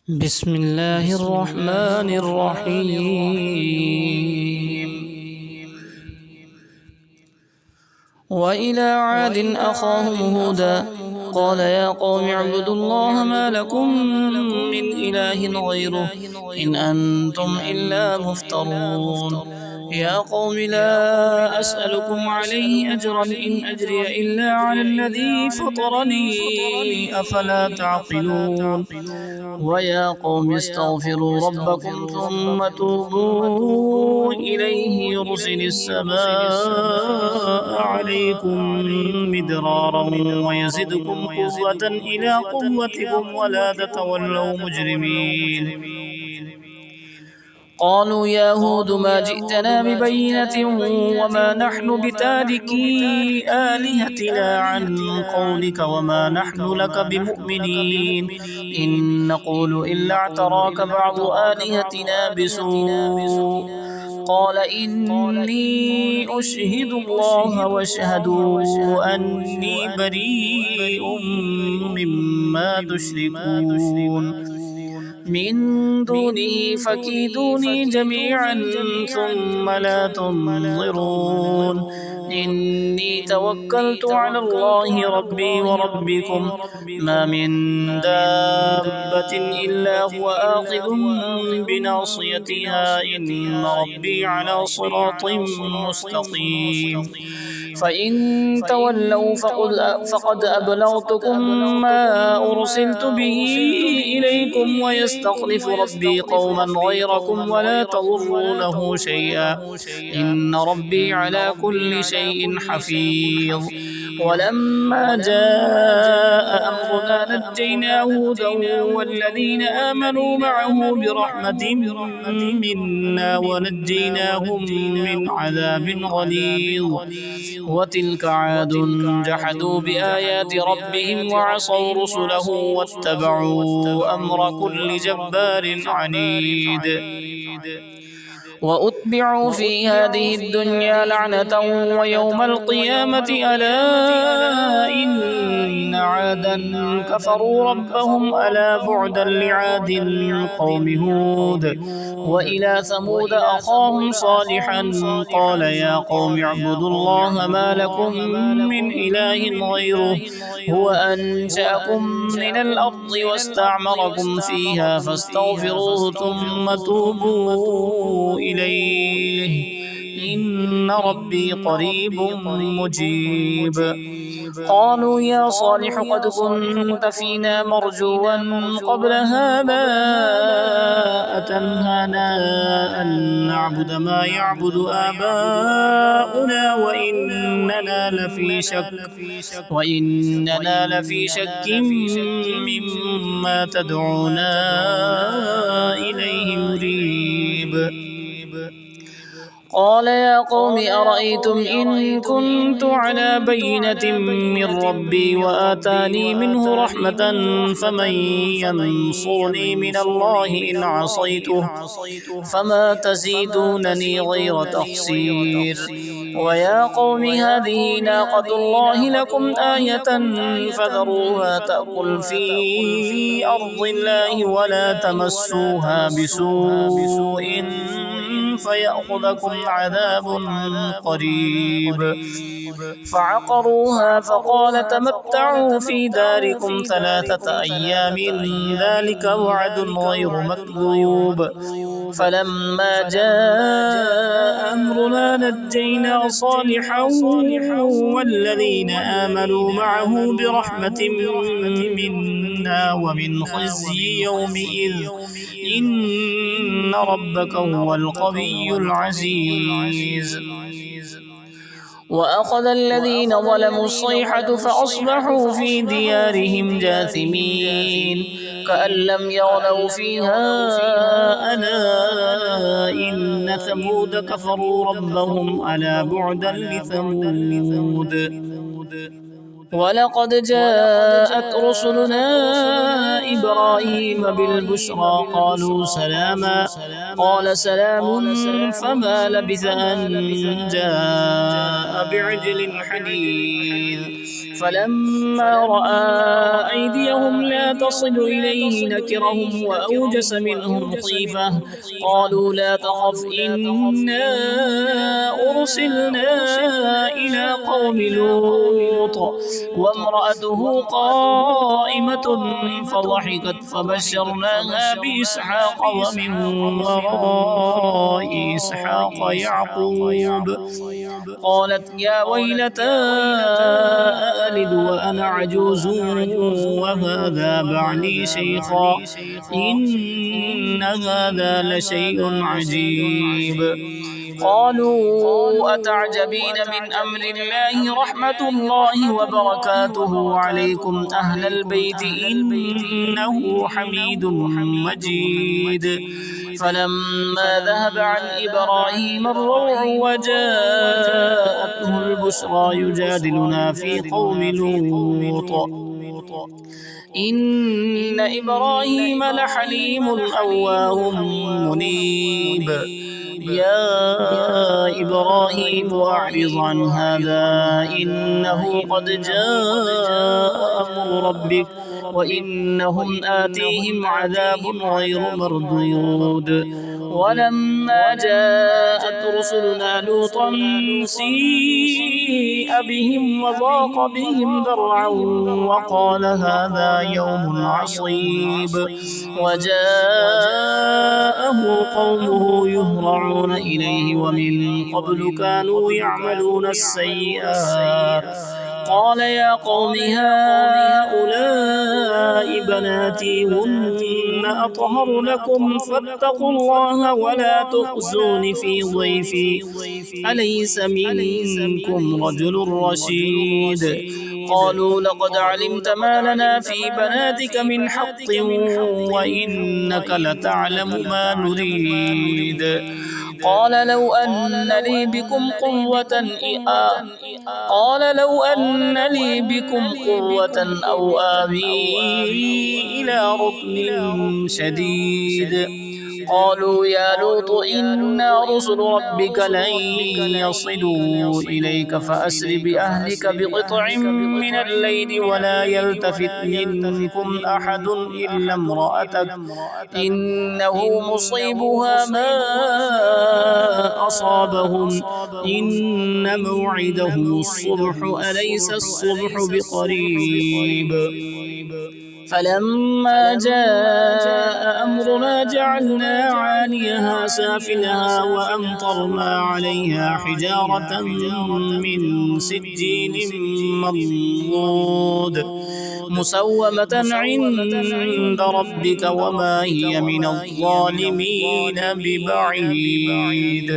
بسم الله الرحمن الرحيم. وإلى عاد أخاهم هودا قال يا قوم اعبدوا الله ما لكم من إله غيره إن أنتم إلا مفترون. يا قوم لا أسألكم عليه أجرا إن أجري إلا على الذي فطرني أفلا تعقلون. ويا قوم استغفروا ربكم ثم توبوا إليه يرسل السماء عليكم مدرارا ويزدكم قوة إلى قوتكم ولا تتولوا مجرمين. قالوا يا هود ما جئتنا ببينة وما نحن بتاركي آلهتنا عن قولك وما نحن لك بمؤمنين إن نقول إلا اعتراك بعض آلهتنا بسوء. قال إني أشهد الله واشهدوا أني بريء مما تشركون من دونه فكيدوني جميعا ثم لا تنظرون. إني توكلت على الله ربي وربكم ما من دابة إلا هو آخذ بناصيتها إن ربي على صراط مستقيم. فإن تولوا فقد أبلغتكم ما أرسلت به إليكم ويستخلف ربي قوما غيركم ولا تضرونه شيئا إن ربي على كل شيء حفيظ. ولما جاء أمرنا نجينا هودا والذين آمنوا معه برحمة منا ونجيناهم من عذاب غليظ. وتلك عاد جحدوا بآيات ربهم وعصوا رسله واتبعوا أمر كل جبار عنيد. وأتبعوا في هذه الدنيا لعنة ويوم القيامة ألا إن عادا كفروا ربهم ألا بعدا لعاد قوم هود. وإلى ثمود أخاهم صالحا قال يا قوم اعبدوا الله ما لكم من إله غيره هو أنشأكم من الأرض واستعمركم فيها فاستغفروه ثم توبوا إليه إن ربي قريب مجيب. قالوا يا صالح قد كنت فينا مرجوا قبل هذا أتنهانا أن نعبد ما يعبد آباؤنا وإننا لفي شك مما تدعونا إليه مريب. قال يا قوم أرأيتم إن كنت على بينة من ربي وآتاني منه رحمة فمن ينصرني من الله إن عصيته فما تزيدونني غير تخسير. ويا قوم هذه ناقة الله لكم آية فذروها تأكل في أرض الله ولا تمسوها بسوء فيأخذكم عذاب قريب. فعقروها فقال تمتعوا في داركم 3 أيام ذلك وعد غير مكذوب. فلما جاء أمرنا نجينا صالحا والذين آمنوا معه برحمة منا ومن خزي يومئذ إن ربك هو القوي العزيز. وأخذ الذين ظلموا الصيحة فأصبحوا في ديارهم جاثمين كأن لم يغنوا فيها ألا إن ثمود كفروا ربهم ألا بعدا لثمود. ولقد جاءت رسلنا إبراهيم بالبشرى قالوا سلاما قال سلام فما لبث أن جاء بعجل حنيذ. فلما رأى أيديهم لا تصل إليه نكرهم وأوجس منهم خيفة. قالوا لا تخف إنا أرسلنا إلى قوم لوط وامرأته قائمة فضحكت فبشرناها بإسحاق ومن وراء إسحاق يعقوب. قالت يا ويلتى أألد وأنا عجوز وهذا بعلي شيخا إن هذا لشيء عجيب. قالوا أتعجبين من أمر الله رحمة الله وبركاته عليكم أهل البيت إنه حميد مجيد. فلما ذهب عن إبراهيم الروع وجاءته البشرى يجادلنا في قوم لوط إن إبراهيم لحليم أواه منيب. يا إبراهيم أعرض عن هذا إنه قد جاء أمر ربك وإنهم آتيهم عذاب غير مردود. ولما جاءت رسلنا لوطا سيء بهم وضاق بهم ذرعا وقال هذا يوم عصيب. وجاءه قومه يهرعون إليه ومن قبل كانوا يعملون السيئات. قال يا قوم هؤلاء بناتي هن أطهر لكم فاتقوا الله ولا تخزون في ضيفي أليس منكم رجل رشيد. قالوا لقد علمت ما لنا في بناتك من حق وإنك لتعلم ما نريد. قال لو أن لي بكم قوة أو آوي إلى ركن شديد. قالوا يا لوط إنا رسل ربك لن يصلوا إليك فأسر بأهلك بقطع من الليل ولا يلتفت منكم أحد إلا امرأتك إنه مصيبها ما أصابهم إن موعدهم الصبح أليس الصبح بقريب. فلما جاء أمرنا جعلنا عاليها سافلها وأمطرنا عليها حجارة من سجيل منضود مسومة عند ربك وما هي من الظالمين ببعيد.